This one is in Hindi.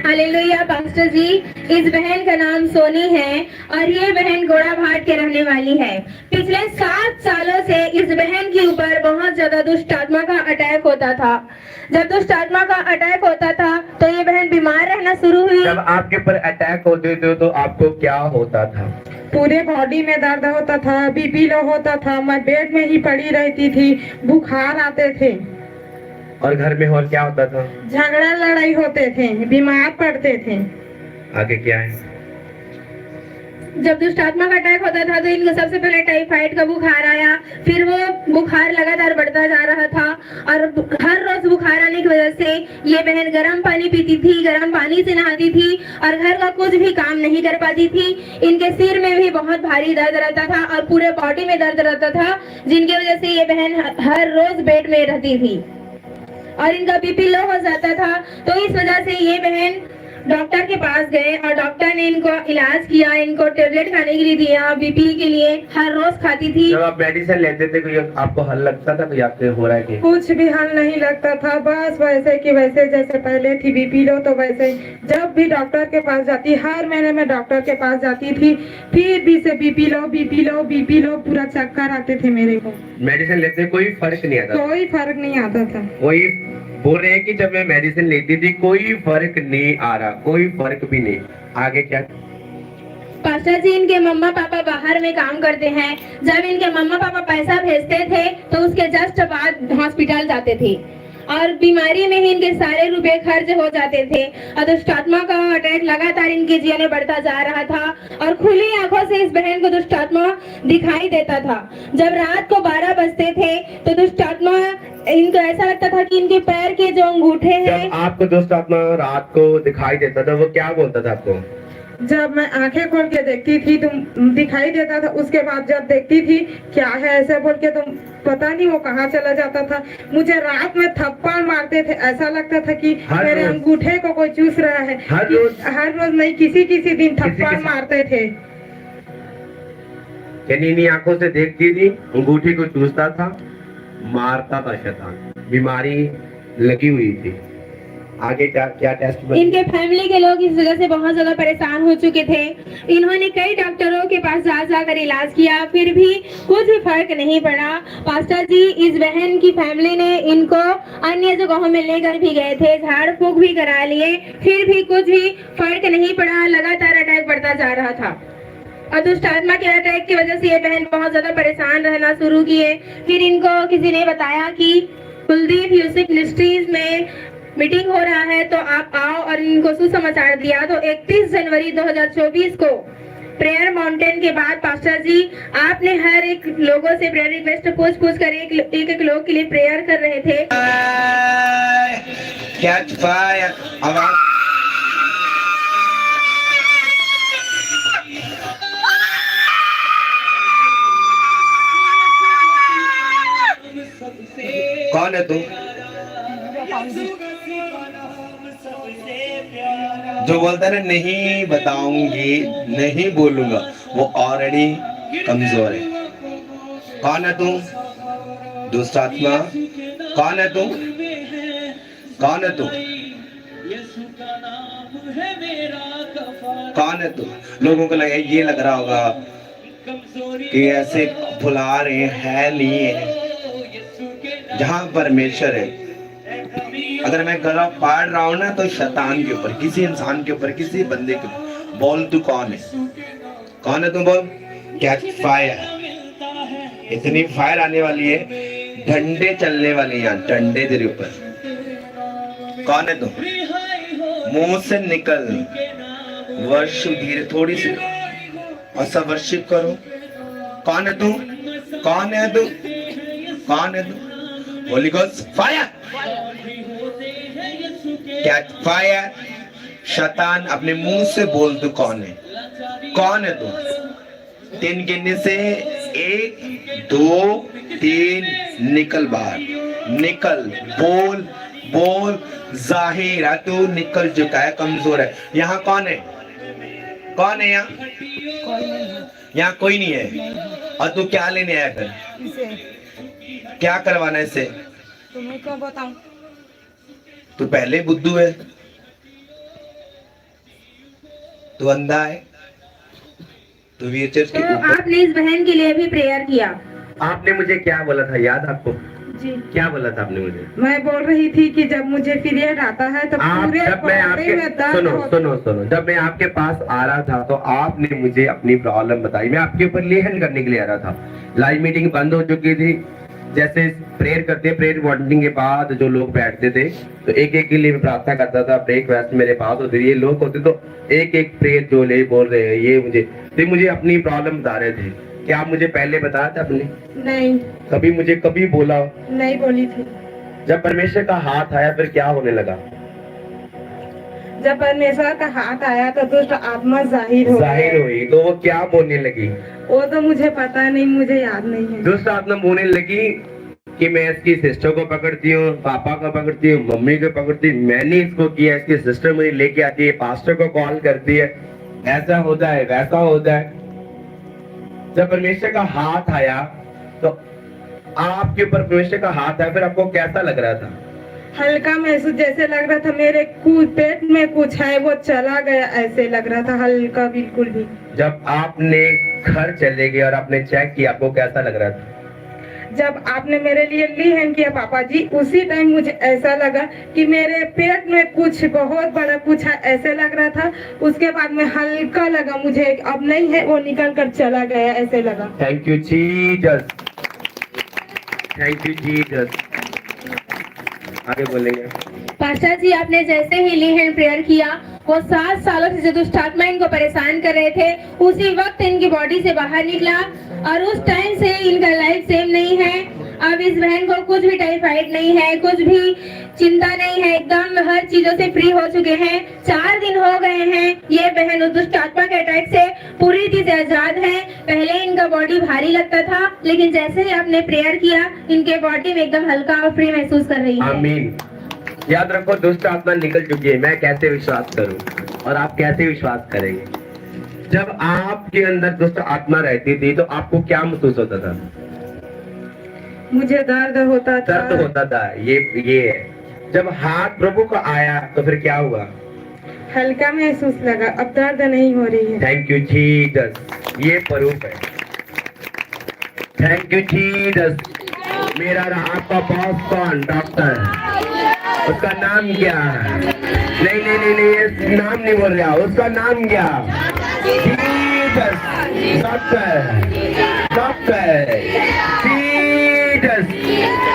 हालेलुया पास्टर जी। इस बहन का नाम सोनी है और ये बहन घोड़ाघाट के रहने वाली है। पिछले 7 सालों से इस बहन के ऊपर बहुत ज्यादा दुष्ट आत्मा का अटैक होता था। जब दुष्ट आत्मा का अटैक होता था तो ये बहन बीमार रहना शुरू हुई। जब आपके ऊपर अटैक होते थे तो आपको क्या होता था? पूरे बॉडी में दर्द होता था, बीपी लो होता था, मैं बेड में ही पड़ी रहती थी, बुखार आते थे। और घर में और क्या होता था? झगड़ा लड़ाई होते थे, बीमार पड़ते थे। आगे क्या है? जब दुष्ट आत्मा का अटैक होता था तो इनको सबसे पहले टाइफाइड का बुखार आया, फिर वो बुखार लगातार बढ़ता जा रहा था और हर रोज बुखार आने की वजह से ये बहन गर्म पानी पीती थी, गर्म पानी से नहाती थी और घर का कुछ भी काम नहीं कर पाती थी। इनके सिर में भी बहुत भारी दर्द रहता था और पूरे बॉडी में दर्द रहता था, जिनकी वजह से ये बहन हर रोज बेड में रहती थी और इनका बीपी लो हो जाता था। तो इस वजह से ये बहन डॉक्टर के पास गए और डॉक्टर ने इनको इलाज किया, इनको टेबलेट खाने के लिए दिया, बीपी के लिए हर रोज खाती थी। जब आप मेडिसिन लेते थे कोई आपको हल लगता था? कोई आपके हो रहा है कि? कुछ भी हल नहीं लगता था, बस वैसे कि वैसे जैसे पहले थी बीपी लो तो वैसे। जब भी डॉक्टर के पास जाती, हर महीने में डॉक्टर के पास जाती थी, फिर भी से BP low BP low BP low, पूरा चक्कर आते थे मेरे को। मेडिसिन लेते कोई फर्क नहीं आता? कोई फर्क नहीं आता था। वही बोल रहे हैं कि जब मैं मेडिसिन लेती थी कोई फर्क नहीं आ रहा, कोई फर्क भी नहीं। आगे क्या? पास्टर जी, इनके मम्मा पापा बाहर में काम करते हैं। जब इनके मम्मा पापा पैसा भेजते थे तो उसके जस्ट बाद हॉस्पिटल जाते थे और बीमारी में ही इनके सारे रुपए खर्च हो जाते थे और दुष्ट आत्मा का अटैक लगातार इनके जीवन में बढ़ता जा रहा था और खुली आंखों से इस बहन को दुष्ट आत्मा दिखाई देता था। जब रात को 12 बजते थे तो दुष्ट आत्मा, इनको ऐसा लगता था कि इनके पैर के जो अंगूठे हैं। जब आपको दुष्ट आत्मा रात को दिखाई देता था वो क्या बोलता था आपको? जब मैं आंखें खोल के देखती थी तो दिखाई देता था, उसके बाद जब देखती थी क्या है ऐसे बोल के तो पता नहीं वो कहाँ चला जाता था। मुझे रात में थप्पड़ मारते थे, ऐसा लगता था कि मेरे अंगूठे को कोई चूस रहा है। हर रोज नहीं, किसी किसी दिन थप्पड़ मारते थे। नीनी आंखों से देखती थी, अंगूठे को चूसता था, मारता था शैतान, बीमारी लगी हुई थी। आगे क्या टेस्ट? इनके फैमिली के लोग इस वजह से बहुत ज्यादा परेशान हो चुके थे। इन्होंने कई डॉक्टरों के पास जाकर इलाज किया, फिर भी कुछ भी फर्क नहीं पड़ा। पास्टर जी, इस बहन की फैमिली ने इनको अन्य जगहों में लेकर भी गए थे, झाड़ फूक भी करा लिए, फिर भी कुछ भी फर्क नहीं पड़ा। लगातार अटैक बढ़ता जा रहा था और दुष्ट आत्मा के अटैक की वजह से ये बहन बहुत ज्यादा परेशान रहना शुरू किए। फिर इनको किसी ने बताया कि कुलदीप यूसुफ मिनिस्ट्रीज में मीटिंग हो रहा है तो आप आओ, और इनको सुसमाचार दिया। तो 31 जनवरी 2024 को प्रेयर माउंटेन के बाद पास्टर जी आपने हर एक लोगों से प्रेयर रिक्वेस्ट पूछ कर एक लोग के लिए प्रेयर कर रहे थे। कैच फायर आवाज। कौन है तू? जो बोलता है नहीं बताऊंगी, नहीं बोलूंगा, वो ऑलरेडी कमजोर है। कौन है तू? दुष्ट आत्मा। कौन है तू? कौन है तू? कौन है तू? लोगों को लगे, ये लग रहा होगा कि ऐसे भुला रहे हैं, नहीं है। जहां परमेश्वर है, अगर मैं गला फाड़ रहा हूं ना तो शैतान के ऊपर, किसी इंसान के ऊपर, किसी बंदे के ऊपर। बोल तू कौन है? कौन है तू? बोल। Catch fire. इतनी फायर आने वाली है, डंडे चलने वाले यहाँ, डंडे तेरे ऊपर। कौन है तू? मुंह से निकल वर्शिप, धीरे थोड़ी सी और सब वर्शिप करो। कौन है तू? कौन है तू? कौन है तू? Holi ghost fire. Catch fire. शैतान अपने मुंह से बोल तू कौन है? कौन है तू? 3 गिनने से 1 2 3 निकल बाहर, निकल। बोल बोल। जाहिर है तू निकल चुका है, कमजोर है। यहाँ कौन है? कौन है यहाँ? यहाँ कोई नहीं है। और तू क्या लेने आया फिर? क्या करवाना है इससे? तुम्हें क्या बताऊं? तू पहले बुद्धू है। तू अंधा है, तू व्हीलचेयर तो के ऊपर। आपने इस बहन के लिए भी प्रेयर किया। आपने मुझे क्या बोला था, याद आपको? जी क्या बोला था आपने मुझे? मैं बोल रही थी कि जब मुझे पीरियड आता है तो आप पूरे जब मैं बॉडी में आपके दर्द सुनो होता सुनो सुनो जब मैं आपके पास आ रहा था तो आपने मुझे अपनी प्रॉब्लम बताई। मैं आपके ऊपर लेहन करने के लिए आ रहा था। लाइव मीटिंग बंद हो चुकी थी। जैसे प्रेयर करते, प्रेयर मॉर्निंग के बाद जो लोग बैठते थे तो एक एक के लिए मैं प्रार्थना करता था। ब्रेकफास्ट मेरे पास होते थे, ये लोग होते तो एक एक प्रेयर जो ले बोल रहे हैं ये मुझे अपनी प्रॉब्लम बता रहे थे। क्या आप मुझे पहले बताया था आपने? नहीं कभी मुझे कभी बोला? नहीं बोली थी। जब परमेश्वर का हाथ आया फिर क्या होने लगा? जब परमेश्वर का हाथ आया तो दुष्ट आत्मा जाहिर जाहिर हुई तो वो क्या बोलने लगी? वो तो मुझे पता नहीं, मुझे याद नहीं है। दुष्ट आत्मा बोलने लगी कि मैं इसकी सिस्टर को पकड़ती हूँ, पापा को पकड़ती हूँ, मम्मी को पकड़ती हूँ, मैंने इसको किया, इसकी सिस्टर मुझे लेके आती है, पास्टर को कॉल करती है, ऐसा होता है वैसा होता है। जब परमेश्वर का हाथ आया तो आपके ऊपर परमेश्वर का हाथ आया, फिर आपको कैसा लग रहा था? हल्का महसूस जैसे लग रहा था मेरे पेट में कुछ है वो चला गया, ऐसे लग रहा था, हल्का बिल्कुल भी। जब आपने घर चले गए और आपने चेक किया आपको कैसा लग रहा था? जब आपने मेरे लिए ली हैंड किया पापा जी, उसी टाइम मुझे ऐसा लगा कि मेरे पेट में कुछ बहुत बड़ा कुछ है, ऐसे लग रहा था। उसके बाद में हल्का लगा मुझे, अब नहीं है, वो निकल कर चला गया, ऐसे लगा। Thank you Jesus, thank you Jesus. आगे बोलेंगे। पास्टर जी, आपने जैसे ही ली हैंड प्रेयर किया, वो 7 सालों से जो दुष्ट आत्मा इनको परेशान कर रहे थे, उसी वक्त इनकी बॉडी से बाहर निकला और उस टाइम से इनका लाइफ सेम नहीं है। अब इस बहन को कुछ भी टाइफाइड नहीं है, कुछ भी चिंता नहीं है, एकदम हर चीजों से फ्री हो चुके हैं। 4 दिन हो गए हैं ये बहन उस दुष्ट आत्मा के अटैक से पूरी तरह से आजाद है। पहले इनका बॉडी भारी लगता था, लेकिन जैसे ही आपने प्रेयर किया, इनके बॉडी में एकदम हल्का और फ्री महसूस कर रही है। आमीन। याद रखो दुष्ट आत्मा निकल चुकी है। मैं कैसे विश्वास करूं और आप कैसे विश्वास करेंगे? जब आपके अंदर दुष्ट आत्मा रहती थी तो आपको क्या महसूस होता था? मुझे दर्द होता था। दर्द होता था। ये है। जब हाथ प्रभु का आया तो फिर क्या हुआ? हल्का महसूस लगा, अब दर्द नहीं हो रही है। थैंक यू जीसस, ये प्रूफ है। Thank you Jesus. मेरा आपका बॉस कौन? डॉक्टर, उसका नाम क्या है? नहीं नहीं नहीं नहीं, ये नाम नहीं बोल रहा, उसका नाम क्या? जीसस। Doctor, doctor